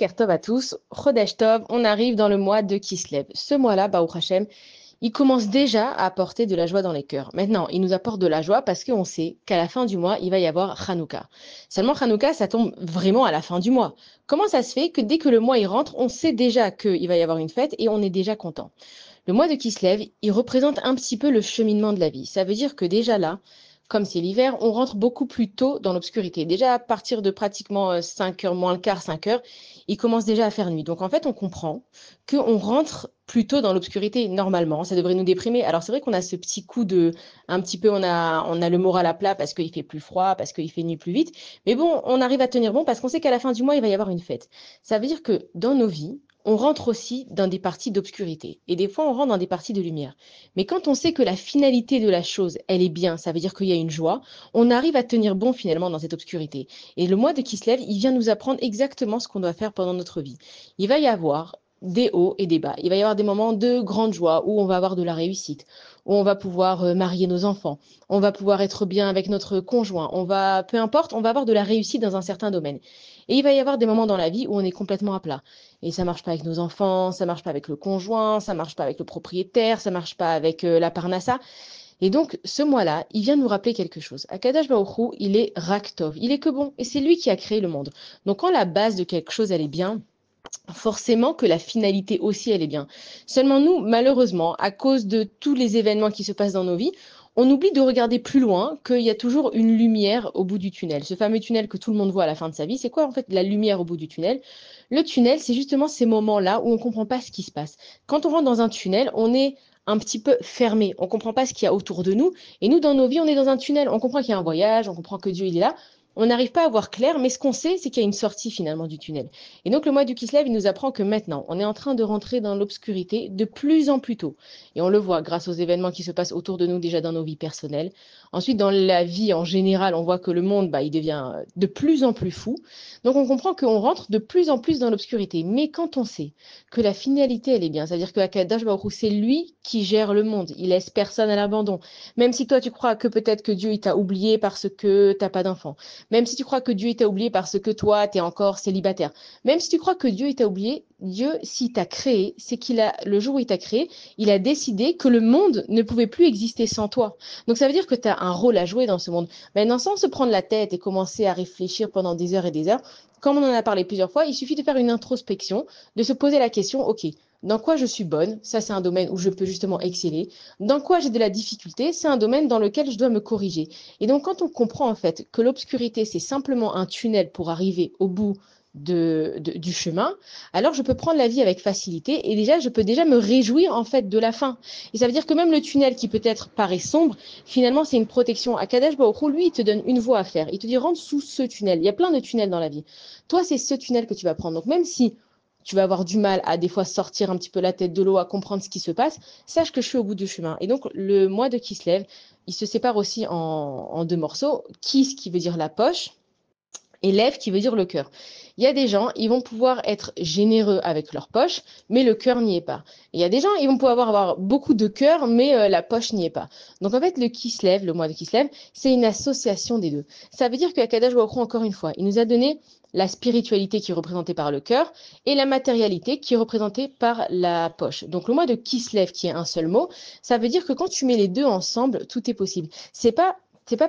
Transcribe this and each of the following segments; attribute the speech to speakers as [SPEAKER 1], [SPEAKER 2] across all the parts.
[SPEAKER 1] Boker Tov à tous, Chodesh Tov, on arrive dans le mois de Kislev. Ce mois-là, Baruch Hashem, il commence déjà à apporter de la joie dans les cœurs. Maintenant, il nous apporte de la joie parce qu'on sait qu'à la fin du mois, il va y avoir Hanouka. Seulement, Hanouka, ça tombe vraiment à la fin du mois. Comment ça se fait que dès que le mois il rentre, on sait déjà qu'il va y avoir une fête et on est déjà content? Le mois de Kislev, il représente un petit peu le cheminement de la vie. Ça veut dire que déjà là, comme c'est l'hiver, on rentre beaucoup plus tôt dans l'obscurité. Déjà à partir de pratiquement 5 heures, moins le quart, 5 heures, il commence déjà à faire nuit. Donc en fait, on comprend qu'on rentre plus tôt dans l'obscurité normalement. Ça devrait nous déprimer. Alors c'est vrai qu'on a ce petit coup de, un petit peu, on a le moral à plat parce qu'il fait plus froid, parce qu'il fait nuit plus vite. Mais bon, on arrive à tenir bon parce qu'on sait qu'à la fin du mois, il va y avoir une fête. Ça veut dire que dans nos vies, on rentre aussi dans des parties d'obscurité. Et des fois, on rentre dans des parties de lumière. Mais quand on sait que la finalité de la chose, elle est bien, ça veut dire qu'il y a une joie, on arrive à tenir bon finalement dans cette obscurité. Et le mois de Kislev, il vient nous apprendre exactement ce qu'on doit faire pendant notre vie. Il va y avoir des hauts et des bas. Il va y avoir des moments de grande joie où on va avoir de la réussite, où on va pouvoir marier nos enfants, on va pouvoir être bien avec notre conjoint, peu importe, on va avoir de la réussite dans un certain domaine. Et il va y avoir des moments dans la vie où on est complètement à plat. Et ça marche pas avec nos enfants, ça marche pas avec le conjoint, ça marche pas avec le propriétaire, ça marche pas avec la parnassa. Et donc, ce mois-là, il vient nous rappeler quelque chose. Akadash Baruch Hu, il est Raktov, il est que bon, et c'est lui qui a créé le monde. Donc, quand la base de quelque chose, elle est bien, forcément que la finalité aussi, elle est bien. Seulement nous, malheureusement, à cause de tous les événements qui se passent dans nos vies, on oublie de regarder plus loin qu'il y a toujours une lumière au bout du tunnel. Ce fameux tunnel que tout le monde voit à la fin de sa vie, c'est quoi en fait la lumière au bout du tunnel? Le tunnel, c'est justement ces moments-là où on ne comprend pas ce qui se passe. Quand on rentre dans un tunnel, on est un petit peu fermé. On ne comprend pas ce qu'il y a autour de nous. Et nous, dans nos vies, on est dans un tunnel. On comprend qu'il y a un voyage, on comprend que Dieu, il est là. On n'arrive pas à voir clair, mais ce qu'on sait, c'est qu'il y a une sortie finalement du tunnel. Et donc le mois du Kislev, il nous apprend que maintenant, on est en train de rentrer dans l'obscurité de plus en plus tôt. Et on le voit grâce aux événements qui se passent autour de nous déjà dans nos vies personnelles. Ensuite, dans la vie en général, on voit que le monde, il devient de plus en plus fou. Donc on comprend qu'on rentre de plus en plus dans l'obscurité. Mais quand on sait que la finalité, elle est bien, c'est-à-dire que Akadosh Baruch Hu, c'est lui qui gère le monde. Il laisse personne à l'abandon. Même si toi, tu crois que peut-être que Dieu, il t'a oublié parce que t'as pas d'enfant. Même si tu crois que Dieu il t'a oublié parce que toi, tu es encore célibataire. Même si tu crois que Dieu il t'a oublié, Dieu, s'il t'a créé, c'est le jour où il t'a créé, il a décidé que le monde ne pouvait plus exister sans toi. Donc ça veut dire que tu as un rôle à jouer dans ce monde. Maintenant, sans se prendre la tête et commencer à réfléchir pendant des heures et des heures, comme on en a parlé plusieurs fois, il suffit de faire une introspection, de se poser la question, OK, dans quoi je suis bonne? Ça, c'est un domaine où je peux justement exceller. Dans quoi j'ai de la difficulté? C'est un domaine dans lequel je dois me corriger. Et donc, quand on comprend en fait que l'obscurité, c'est simplement un tunnel pour arriver au bout du chemin, alors je peux prendre la vie avec facilité et déjà, je peux déjà me réjouir en fait de la fin. Et ça veut dire que même le tunnel qui peut-être paraît sombre, finalement, c'est une protection. Akadosh Baruch Hu, lui, il te donne une voie à faire. Il te dit, rentre sous ce tunnel. Il y a plein de tunnels dans la vie. Toi, c'est ce tunnel que tu vas prendre. Donc, même si tu vas avoir du mal à des fois sortir un petit peu la tête de l'eau, à comprendre ce qui se passe, sache que je suis au bout du chemin. Et donc, le mois de Kislev, il se sépare aussi en deux morceaux. Kis qui veut dire la poche et lève qui veut dire le cœur. Il y a des gens, ils vont pouvoir être généreux avec leur poche, mais le cœur n'y est pas. Et il y a des gens, ils vont pouvoir avoir beaucoup de cœur, mais la poche n'y est pas. Donc en fait, le Kislev, le mois de Kislev, c'est une association des deux. Ça veut dire qu'Akadash Baruch Hu, encore une fois, il nous a donné la spiritualité qui est représentée par le cœur et la matérialité qui est représentée par la poche. Donc le mois de Kislev, qui est un seul mot, ça veut dire que quand tu mets les deux ensemble, tout est possible. C'est pas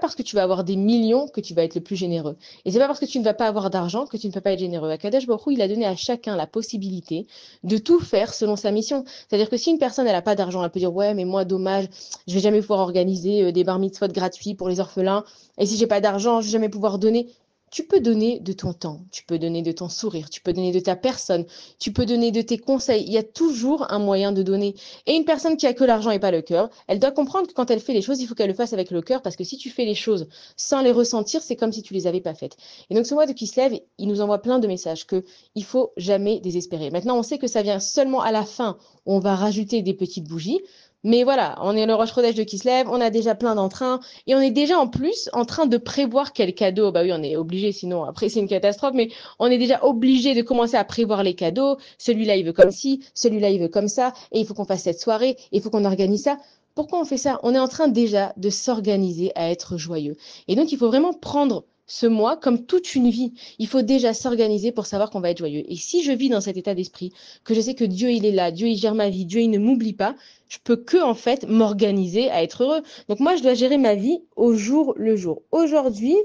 [SPEAKER 1] parce que tu vas avoir des millions que tu vas être le plus généreux. Et c'est pas parce que tu ne vas pas avoir d'argent que tu ne peux pas être généreux. Akadosh Baruch Hu, il a donné à chacun la possibilité de tout faire selon sa mission. C'est-à-dire que si une personne elle n'a pas d'argent, elle peut dire ouais mais moi dommage, je vais jamais pouvoir organiser des bar mitzvot gratuits pour les orphelins. Et si j'ai pas d'argent, je vais jamais pouvoir donner. Tu peux donner de ton temps, tu peux donner de ton sourire, tu peux donner de ta personne, tu peux donner de tes conseils. Il y a toujours un moyen de donner. Et une personne qui a que l'argent et pas le cœur, elle doit comprendre que quand elle fait les choses, il faut qu'elle le fasse avec le cœur parce que si tu fais les choses sans les ressentir, c'est comme si tu les avais pas faites. Et donc ce mois de Kislev, il nous envoie plein de messages que il faut jamais désespérer. Maintenant, on sait que ça vient seulement à la fin où on va rajouter des petites bougies. Mais voilà, on est le Rosh Chodesh de Kislev, on a déjà plein d'entrains et on est déjà en plus en train de prévoir quel cadeau. Bah oui, on est obligé, sinon après c'est une catastrophe, mais on est déjà obligé de commencer à prévoir les cadeaux. Celui-là, il veut comme ci, celui-là, il veut comme ça, et il faut qu'on fasse cette soirée, il faut qu'on organise ça. Pourquoi on fait ça? On est en train déjà de s'organiser à être joyeux. Et donc, il faut vraiment prendre ce mois comme toute une vie. Il faut déjà s'organiser pour savoir qu'on va être joyeux. Et si je vis dans cet état d'esprit, que je sais que Dieu, il est là, Dieu, il gère ma vie, Dieu, il ne m'oublie pas, je peux que, en fait, m'organiser à être heureux. Donc moi, je dois gérer ma vie au jour le jour. Aujourd'hui,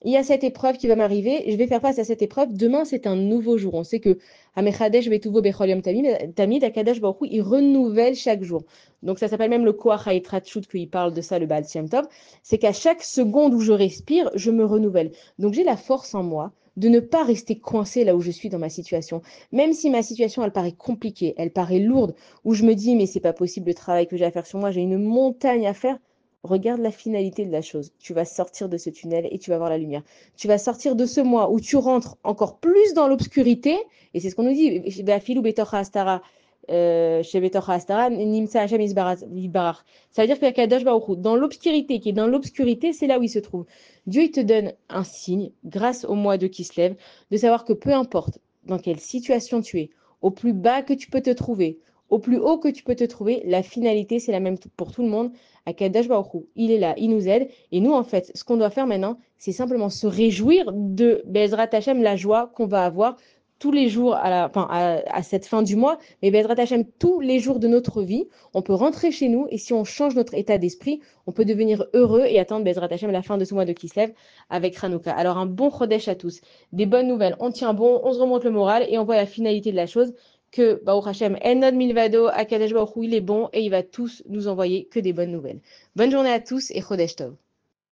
[SPEAKER 1] il y a cette épreuve qui va m'arriver, je vais faire face à cette épreuve. Demain, c'est un nouveau jour. On sait que Amechadesh Betuvo Bechol Yom Tamid, Akadosh Baruch Hu, il renouvelle chaque jour. Donc ça s'appelle même le Koach HaEtratshut, qu'il parle de ça, le Baal Shem Tov. C'est qu'à chaque seconde où je respire, je me renouvelle. Donc j'ai la force en moi de ne pas rester coincé là où je suis dans ma situation. Même si ma situation, elle paraît compliquée, elle paraît lourde, où je me dis, mais c'est pas possible le travail que j'ai à faire sur moi, j'ai une montagne à faire. Regarde la finalité de la chose. Tu vas sortir de ce tunnel et tu vas voir la lumière. Tu vas sortir de ce mois où tu rentres encore plus dans l'obscurité. Et c'est ce qu'on nous dit. Ça veut dire que Kadosh Baruch Hu, dans l'obscurité, qui est dans l'obscurité, c'est là où il se trouve. Dieu, il te donne un signe, grâce au mois de Kislev, de savoir que peu importe dans quelle situation tu es, au plus bas que tu peux te trouver, au plus haut que tu peux te trouver, la finalité, c'est la même pour tout le monde. Akadosh Baruch Hu, il est là, il nous aide. Et nous, en fait, ce qu'on doit faire maintenant, c'est simplement se réjouir de Bezrat Hashem, la joie qu'on va avoir tous les jours à cette fin du mois, mais Bezrat Hashem, tous les jours de notre vie, on peut rentrer chez nous et si on change notre état d'esprit, on peut devenir heureux et attendre Bezrat Hashem la fin de ce mois de Kislev avec Hanouka. Alors un bon Chodesh à tous, des bonnes nouvelles, on tient bon, on se remonte le moral et on voit la finalité de la chose que Baruch Hashem, Enod Milvado, Akadosh Baruch Hu, il est bon et il va tous nous envoyer que des bonnes nouvelles. Bonne journée à tous et Chodesh Tov.